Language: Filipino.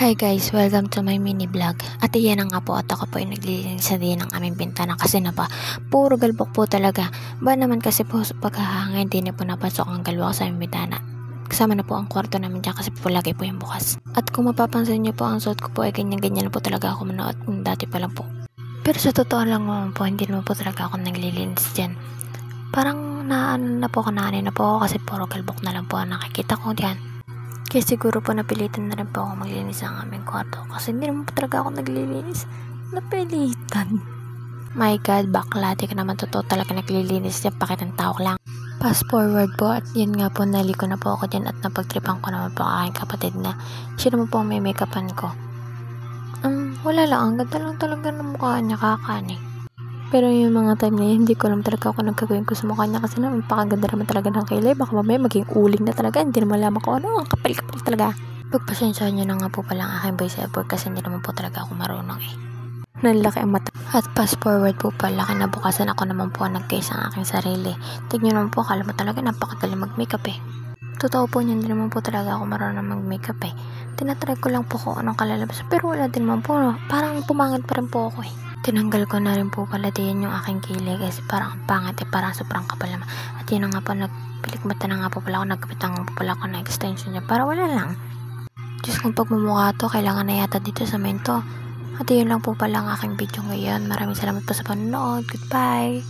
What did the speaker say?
Hi guys, welcome to my mini vlog. At iyan na nga po at ako po ay naglilinis sa din ng aming bintana kasi na pa puro galbok po talaga. Ba naman kasi po sa paghahangin hindi na po napasok ang galbok sa aming bintana. Kasama na po ang kwarto namin dyan kasi po lagi po yung bukas. At kung mapapansin niyo po ang suot ko po ay ganyan-ganyan po talaga ako manood dati pa lang po. Pero sa totoo lang naman po hindi naman po talaga ako naglilinis dyan. Parang naano na po kananin na po ako kasi puro galbok na lang po ang nakikita ko dyan. Kaya siguro po napilitan na rin po ako maglinis ng aming kwarto kasi hindi naman po talaga ako naglilinis. Napilitan. My God, bakla, di ka naman totoo talaga naglilinis dyan, pakitang tao lang. Fast forward po at yun nga po, naliko na po ako dyan at napagtripan ko naman po ang aking kapatid na siya naman po may make-upan ko. Wala lang, ang ganda lang talaga ng mukha niya, kakani. Pero yung mga time na yun, hindi ko alam talaga ako nagkagawin ko sa mukha niya kasi naman pakaganda naman talaga ng kilay. Baka mamaya maging uling na talaga, hindi naman malaman ko ano, ang kapal-kapal talaga. Pagpasensyahan nyo na nga po pala ang aking voice over kasi hindi naman po talaga ako marunong eh. Nalaki ang mata. At fast forward po pala, kinabukasan ako naman po nag-case ang aking sarili. Tignan naman po, akala mo talaga napakagaling mag-makeup eh. Totoo po niyan, hindi naman po talaga ako marunong mag-makeup eh. Tinatry ko lang po kung anong kalalabas pero wala din naman po, parang pumangit pa rin po ako eh. Tinanggal ko na rin po pala din yung aking kilig kasi parang ang pangit eh, parang sobrang kapal naman. At yun na nga po, nagpilikmata na nga po pala ako, nagkapitan nga po pala ako ng extension niya para wala lang. Diyos kong pagmumukha to, kailangan na yata dito sa mento. At yun lang po pala ang aking video ngayon. Maraming salamat po sa panonood. Goodbye!